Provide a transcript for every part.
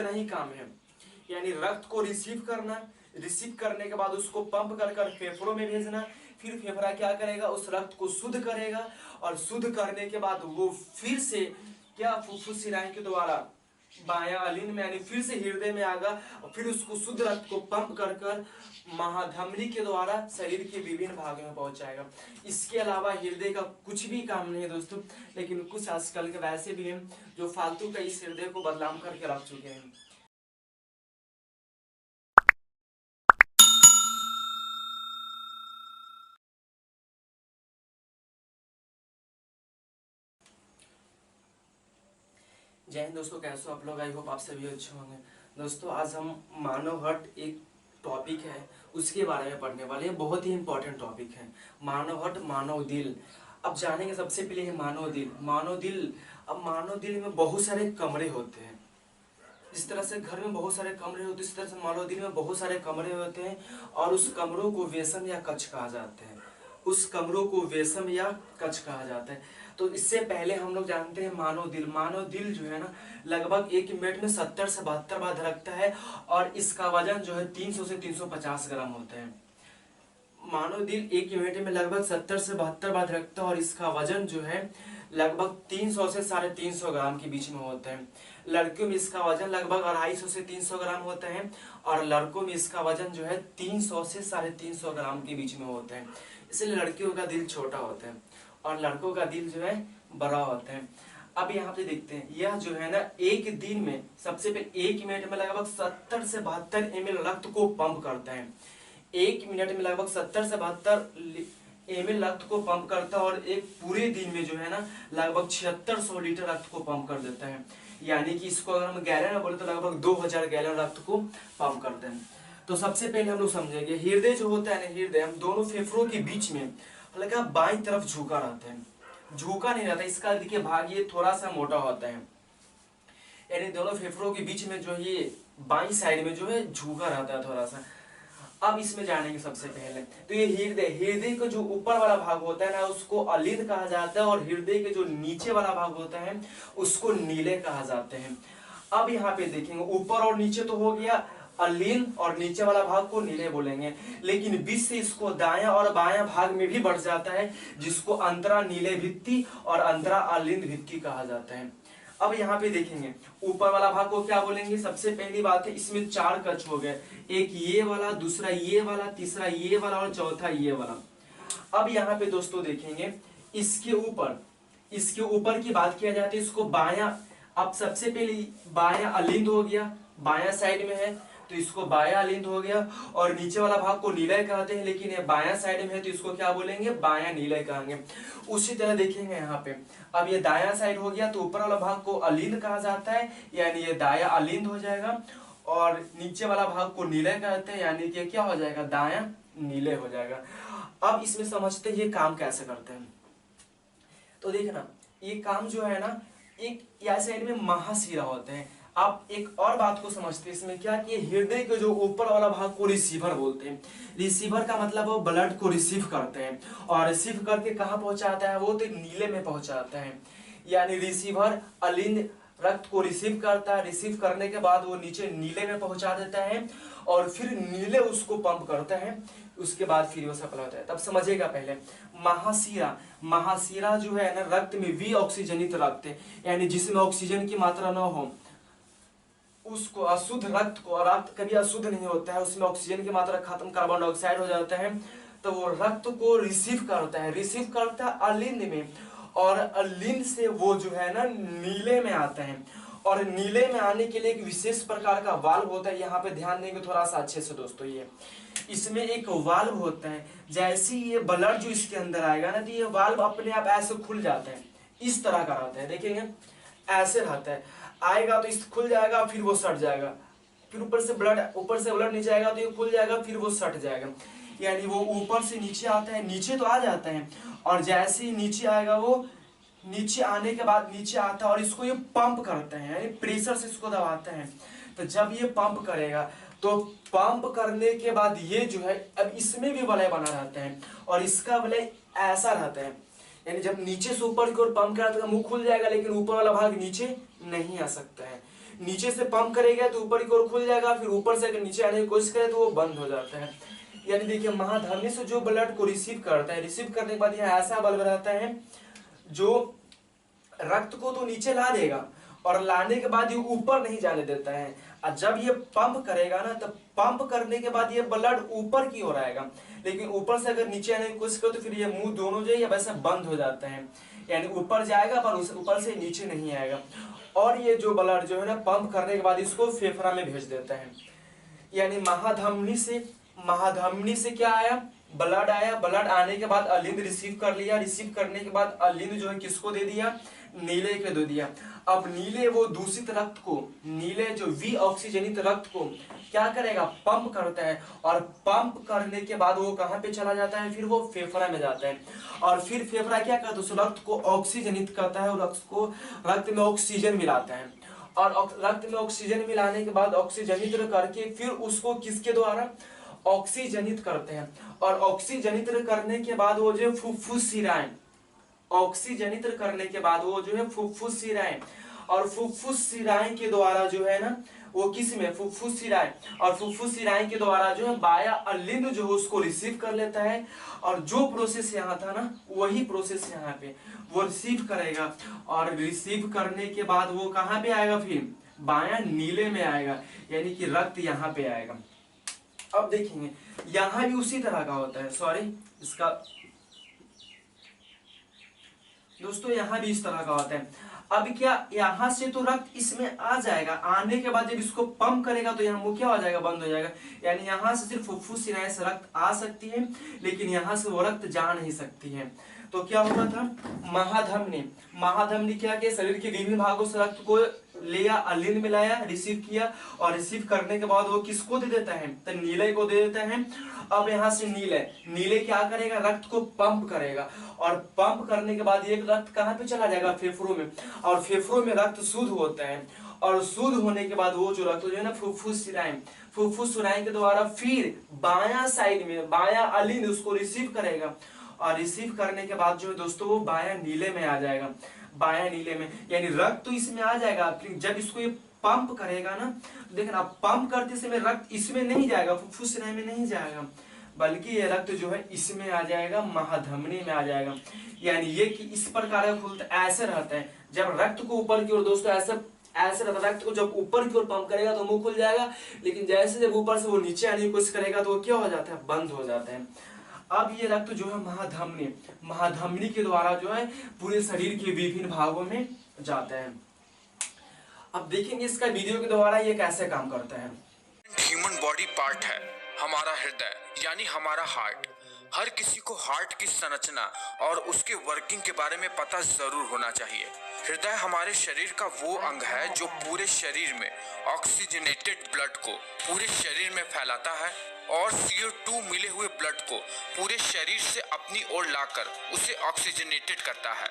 इतना ही काम है, यानी रक्त को रिसीव करना, रिसीव करने के बाद उसको पंप कर कर फेफड़ों में भेजना, फिर फेफड़ा क्या करेगा, उस रक्त को शुद्ध करेगा, और शुद्ध करने के बाद वो फिर से क्या फुफ्फुस शिराएं के द्वारा बायां अलिंद में यानी फिर से हृदय में आएगा, और फिर उसको शुद्ध रक्त को पंप कर कर महाधमनी के द्वारा शरीर के विभिन्न भागों में पहुंचाएगा। इसके अलावा हृदय का कुछ भी काम नहीं है दोस्तों, लेकिन कुछ आजकल के वैसे भी हैं जो फालतू का इस हृदय को बदनाम करके रख चुके हैं। जय हिंद दोस्तों, कैसे हो आप लोग? आई होप आप सभी अच्छे होंगे। दोस्तों आज हम मानव हट एक टॉपिक है उसके बारे में पढ़ने वाले हैं। बहुत ही इंपॉर्टेंट टॉपिक है मानव हट, मानव दिल। अब जानेंगे सबसे पहले है मानव दिल। मानव दिल, अब मानव दिल में बहुत सारे कमरे होते हैं। जिस तरह से घर में बहुत सारे कमरे होते हैं, इस तरह से मानव दिल में बहुत सारे कमरे होते हैं, और उस कमरों को वेशम या कक्ष कहा जाता है। उस कमरों को वेशम या कक्ष कहा जाता है। तो इससे पहले हम लोग जानते हैं मानव दिल। मानव दिल जो है ना, लगभग 1 मिनट में 70 से 72 बार धड़कता है, और इसका वजन जो है 300 से 350 ग्राम होता है। मानव दिल 1 मिनट में लगभग 70 से 72 बार धड़कता है, और इसका वजन जो है लगभग 300 से 350 ग्राम के बीच में होता है। लड़कियों में इसका वजन लगभग 250 से 300 ग्राम होता है, और लड़कों में इसका वजन जो है 300 से 350 ग्राम के बीच में होता है। इसलिए लड़कियों का दिल छोटा होता है और लड़कों का दिल जो है बड़ा होता है। अब यहाँ पे देखते हैं, यह जो है ना एक दिन में सबसे पहले 1 मिनट में लगभग 70 से 72 ml रक्त को पंप करता है। 1 मिनट में लगभग 70 से 72 ml रक्त को पंप करता है, और एक पूरे दिन में जो है ना लगभग 7600 लीटर रक्त को पंप कर देता है। यानी कि इसको अगर हम गैलन में बोले तो लगभग 2000 गैलन रक्त को पंप करते हैं। तो सबसे पहले हम लोग समझेंगे हृदय जो होता है ना, हृदय हम दोनों फेफड़ों के बीच में हल्का बाईं तरफ झुका रहता है, झुका नहीं रहता। इसका देखिए भाग ये थोड़ा सा मोटा होता है, यानी दोनों फेफड़ों के बीच में जो ये बाईं साइड में जो है झुका रहता है थोड़ा सा। अब इसमें जानेंगे सबसे पहले तो ये हृदय, हृदय का जो ऊपर वाला भाग होता है ना उसको अलिंद कहा जाता है, और हृदय के जो नीचे वाला भाग होता है उसको नीले कहा जाते हैं। अब यहाँ पे देखेंगे ऊपर और नीचे तो हो गया अलिंद, और नीचे वाला भाग को नीले बोलेंगे, लेकिन बीच से इसको दायां और बायां भाग में भी बढ़ जाता है, जिसको अंतरा नीले भित्ति और अंतरा अलिंद भित्ति कहा जाता है। अब यहाँ पे देखेंगे ऊपर वाला भाग को क्या बोलेंगे। सबसे पहली बात है इसमें 4 कक्ष हो गए, एक ये वाला, दूसरा ये वाला, तीसरा ये वाला और चौथा ये वाला। अब यहाँ पे दोस्तों देखेंगे इसके ऊपर की बात किया जाती है, इसको बायां। अब सबसे पहले बायां अलिंद हो गया, बायां साइड में है तो इसको बायां अलिंद हो गया, और नीचे वाला भाग को नीलय कहते हैं, लेकिन ये बायां साइड में है तो इसको क्या बोलेंगे, बायां नीलय कहेंगे। उसी तरह देखेंगे यहाँ पे, अब ये दायां साइड हो गया तो ऊपर वाला भाग को अलिंद कहा जाता है, यानी ये दायां अलिंद हो जाएगा, और नीचे वाला भाग को नीलय कहते हैं, यानी कि क्या हो जाएगा, दायां नीले हो जाएगा। अब इसमें समझते हैं ये काम कैसे करते हैं। तो देखना ये काम जो है ना, एक या साइड में महाशिरा होते हैं। आप एक और बात को समझते हैं इसमें क्या कि हृदय के जो ऊपर वाला भाग को रिसीवर बोलते हैं। रिसीवर का मतलब वो ब्लड को रिसीव करते हैं, और रिसीव करके कहाँ पहुंचाता है, वो तो नीले में पहुंचाता है। यानी रिसीवर अलिंद रक्त को रिसीव करता है, रिसीव करने के बाद वो नीचे नीले में पहुंचा देता है, और फिर नीले उसको पंप करता है, उसके बाद फिर वो सफल होता है। तब समझेगा पहले महाशिरा। महाशिरा जो है ना रक्त में विऑक्सीजनित रक्त, यानी जिसमें ऑक्सीजन की मात्रा न हो उसको अशुद्ध रक्त को, रक्त कभी अशुद्ध नहीं होता है, उसमें ऑक्सीजन की मात्रा खत्म, कार्बन डाइऑक्साइड हो जाता है, तो वो रक्त को रिसीव करता है, रिसीव करता है अलिंद में, और अलिंद से वो जो है ना नीले में आता है। और नीले में आने के लिए एक विशेष प्रकार का वाल्व होता है, यहाँ पे ध्यान देंगे थोड़ा सा अच्छे से दोस्तों। ये इसमें एक वाल्व होता है, जैसे ये ब्लड जो इसके अंदर आएगा ना तो ये वाल्व अपने आप ऐसे खुल जाता है, इस तरह का रहता है, देखेंगे ऐसे रहता है। आएगा तो इस खुल जाएगा, फिर वो सट जाएगा, फिर ऊपर से ब्लड नीचे आएगा तो ये खुल जाएगा, फिर वो सट जाएगा। यानी वो ऊपर से नीचे आता है, नीचे तो आ जाता है, और जैसे ही नीचे आएगा वो नीचे आने के बाद नीचे आता है, और इसको ये पंप करते हैं, यानी प्रेशर से इसको दबाते हैं। तो जब ये पंप करेगा तो पंप करने के बाद ये जो है अब इसमें भी वलय बना रहता है, और इसका वलय ऐसा रहता है, यानी जब नीचे से ऊपर की ओर पंप करा तो मुंह खुल जाएगा, लेकिन ऊपर वाला भाग नीचे नहीं आ सकता है। नीचे से पंप करेगा तो ऊपर की ओर खुल जाएगा, फिर ऊपर से अगर नीचे आने की कोशिश करे तो वो बंद हो जाता है। यानी देखिए महाधमनी से जो ब्लड को रिसीव करता है, रिसीव करने के बाद यहाँ ऐसा बल्ब रहता है जो रक्त को तो नीचे ला देगा और लाने के बाद ये ऊपर नहीं जाने देता है। और जब ये पंप करेगा ना, तब पंप करने के बाद ये ब्लड ऊपर की ओर आएगा, लेकिन ऊपर से अगर नीचे आने की कोशिश करो तो फिर ये मुंह दोनों जो है वैसे बंद हो जाते हैं, यानी ऊपर जाएगा पर उस ऊपर से नीचे नहीं आएगा। और ये जो ब्लड जो है ना पंप करने के बाद इसको फेफड़ा में भेज देता है। यानी महाधमनी से क्या आया, ब्लड आया, ब्लड आने के बाद अलिंद रिसीव कर लिया, रिसीव करने के बाद अलिंद जो है किसको दे दिया, नीले को दे दिया। अब नीले वो दूषित रक्त को, नीले जो वी ऑक्सीजनित रक्त को क्या करेगा, पंप करता है, और पंप करने के बाद वो कहाँ पे चला जाता है, फिर वो फेफड़ा में जाता है, और फिर फेफड़ा क्या करता है, उस रक्त को ऑक्सीजनित करता है और रक्त में ऑक्सीजन मिलाता है, और रक्त में ऑक्सीजन मिलाने के बाद ऑक्सीजनित करके फिर उसको किसके द्वारा ऑक्सीजनित करते हैं, और ऑक्सीजनित करने के बाद वो जो फुफ्फुस शिराएं, ऑक्सीजनित करने के बाद वो जो है फुफ्फुस शिराएं, और फुफ्फुस शिराएं के द्वारा जो है ना वो किस में, फुफ्फुस शिराएं, और फुफ्फुस शिराएं के द्वारा जो है बाया अलिंद जो है उसको रिसीव कर लेता है, और जो प्रोसेस यहाँ था ना वही प्रोसेस यहाँ पे वो रिसीव करेगा, और रिसीव करने के बाद वो कहाँ पे आएगा, फिर बाया नीले में आएगा, यानी कि रक्त यहाँ पे आएगा। अब देखेंगे यहां भी उसी तरह का होता है, सॉरी इसका दोस्तों यहां भी इस तरह का होता है। अब क्या यहां से तो रक्त इसमें आ जाएगा, आने के बाद जब इसको पंप करेगा तो यहाँ मुंह क्या हो जाएगा, बंद हो जाएगा, यानी यहां से सिर्फ फुफ्फुस शिराएं से रक्त आ सकती है, लेकिन यहां से वो रक्त जा नहीं सकती है। तो क्या होगा था, महाधमनी क्या किया, शरीर के विभिन्न भागों से रक्त को लिया, अलिंद मिलाया, रिसीव किया, और रिसीव करने के बाद वो किसको दे देता है, तो नीले को दे देता है। अब यहाँ से नीले क्या करेगा, रक्त को पंप करेगा, और पंप करने के बाद ये रक्त कहाँ पे चला जाएगा, फेफड़ों में, और फेफड़ों में रक्त शुद्ध होता है, और शुद्ध होने के बाद वो जो रक्त जो है ना फुफ्फुस शिराएं के द्वारा फिर बाया साइड में बाया अलिंद उसको रिसीव करेगा, और रिसीव करने के बाद जो है दोस्तों वो बाया नीले में आ जाएगा, बाया नीले में, यानी रक्त तो इसमें आ जाएगा, जब इसको ये पंप करेगा ना, देखना पंप करते समय रक्त इसमें नहीं जाएगा, फुफ्फुस शिराएं में नहीं जाएगा, बल्कि ये रक्त जो है इसमें आ जाएगा, महाधमनी में आ जाएगा। यानी ये कि इस प्रकार का खुलता ऐसे रहता है, जब रक्त को ऊपर की ओर दोस्तों ऐसे रहता है, रक्त को जब ऊपर की ओर पंप करेगा तो मुंह खुल जाएगा, लेकिन जैसे जब ऊपर से वो नीचे आने की कोशिश करेगा तो वो क्या हो जाता है, बंद हो जाता है। अब ये रक्त जो है महाधमनी के द्वारा जो है पूरे शरीर के विभिन्न भागों में जाता है। अब देखेंगे इसका वीडियो के द्वारा ये कैसे काम करता है। ह्यूमन बॉडी पार्ट है हमारा हृदय, यानी हमारा हार्ट। हर किसी को हार्ट की संरचना और उसके वर्किंग के बारे में पता जरूर होना चाहिए। हृदय हमारे शरीर का वो अंग है जो पूरे शरीर में ऑक्सीजनेटेड ब्लड को पूरे शरीर में फैलाता है और CO2 मिले हुए ब्लड को पूरे शरीर से अपनी ओर लाकर उसे ऑक्सीजनेटेड करता है।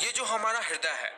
ये जो हमारा हृदय है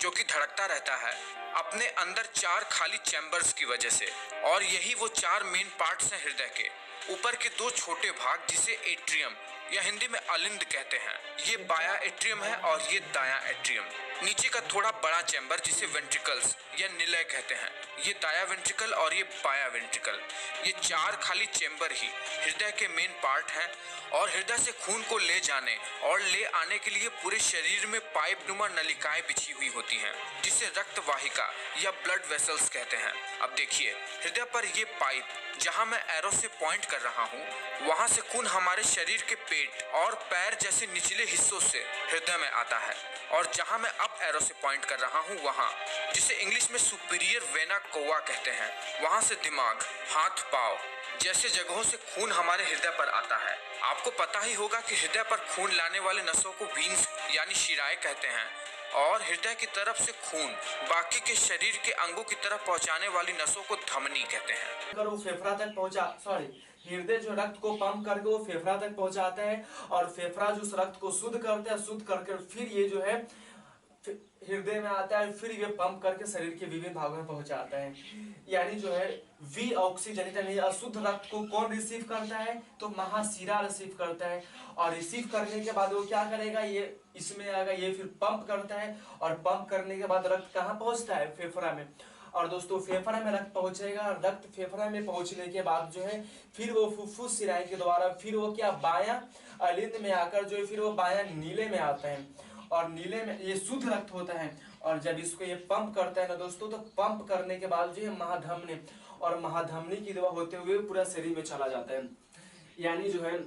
जो कि धड़कता रहता है अपने अंदर 4 खाली चैम्बर्स की वजह से, और यही वो 4 मेन पार्ट्स हैं हृदय के। ऊपर के 2 छोटे भाग जिसे एट्रियम या हिंदी में अलिंद कहते हैं, ये बाया एट्रियम है और ये दाया एट्रियम। नीचे का थोड़ा बड़ा चैम्बर जिसे वेंट्रिकल्स या निलय कहते हैं, ये दाया वेंट्रिकल और ये बाया वेंट्रिकल। ये 4 खाली चैम्बर ही हृदय के मेन पार्ट हैं, और हृदय से खून को ले जाने और ले आने के लिए पूरे शरीर में पाइप नुमा नलिकाएं बिछी हुई होती हैं, जिसे रक्त वाहिका या ब्लड वेसल्स कहते हैं। अब देखिए हृदय पर ये पाइप, जहां मैं एरो से पॉइंट कर रहा हूं, वहां से खून हमारे शरीर के पेट और पैर जैसे निचले हिस्सों से हृदय में आता है, और जहां मैं अप एरो से पॉइंट कर रहा हूं वहां, जिसे इंग्लिश में सुपीरियर वेना कोवा कहते हैं, वहां से दिमाग, हाथ पांव जैसे जगहों से खून हमारे हृदय पर आता है। आपको पता ही होगा कि हृदय पर खून लाने वाले नसों को वीन्स यानी शिराएं कहते हैं, और हृदय की तरफ से खून बाकी के शरीर के अंगों की तरफ पहुंचाने वाली नसों को धमनी कहते हैं। अगर वो फेफड़ा तक पहुंचा, हृदय जो रक्त को पंप करके वो फेफड़ा तक पहुंचाता है, और फेफड़ा जो उस रक्त को शुद्ध करता है, शुद्ध करके फिर ये जो है हृदय में आता है, फिर ये पंप करके शरीर के विभिन्न भागों में पहुंचाता है। यानी जो है वी ऑक्सीजनित यानी अशुद्ध रक्त को कौन रिसीव करता है, तो महाशिरा रिसीव करता है, और रिसीव करने के बाद वो क्या करेगा, ये इसमें आएगा, ये फिर पंप करता है, और पंप करने के बाद रक्त कहाँ पहुंचता है, फेफड़ा में, और दोस्तों फेफड़ा में रक्त पहुंचेगा, रक्त फेफड़ा में पहुंचने के बाद जो है फिर वो फुफ्फुस सिराई के द्वारा फिर वो क्या बायां अलिंद में आकर जो है फिर वो बायां नीले में आता है, और नीले में ये शुद्ध रक्त होता है। और जब इसको ये पंप करता है ना दोस्तों, तो पंप करने के बाद जो है महाधमनी, और महाधमनी की दवा होते हुए पूरा शरीर में चला जाता है। यानी जो है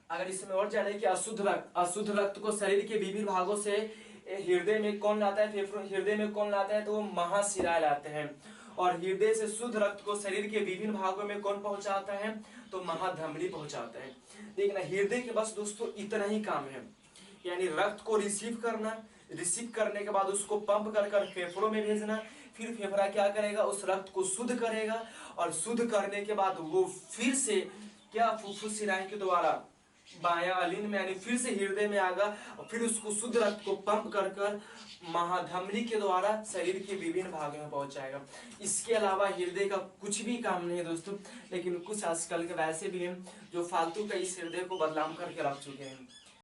अगर इसमें और जाने कि अशुद्ध रक्त को शरीर के विभिन्न भागों से हृदय में कौन लाता है, फेफड़ों हृदय में कौन लाता है, तो वो महाशिराएं लाते हैं। और हृदय से शुद्ध रक्त को शरीर के विभिन्न भागों में कौन पहुंचाता है, तो महाधमनी पहुंचाता है। देखना हृदय के बस दोस्तों इतना ही काम है, यानी रक्त को रिसीव करना, रिसीव करने के बाद उसको पंप कर कर फेफड़ों में भेजना, फिर फेफड़ा क्या करेगा, उस रक्त को शुद्ध करेगा, और शुद्ध करने के बाद वो फिर से क्या फुफ्फुस सिराई के द्वारा बायां अलिंद में यानी फिर से हृदय में आएगा, और फिर उसको शुद्ध रक्त को पंप कर कर महाधमनी के द्वारा शरीर के विभिन्न भागों में पहुंचाएगा। इसके अलावा हृदय का कुछ भी काम नहीं है दोस्तों, लेकिन कुछ आजकल के वैसे भी हैं जो फालतू का इस हृदय को बदनाम करके रख चुके हैं।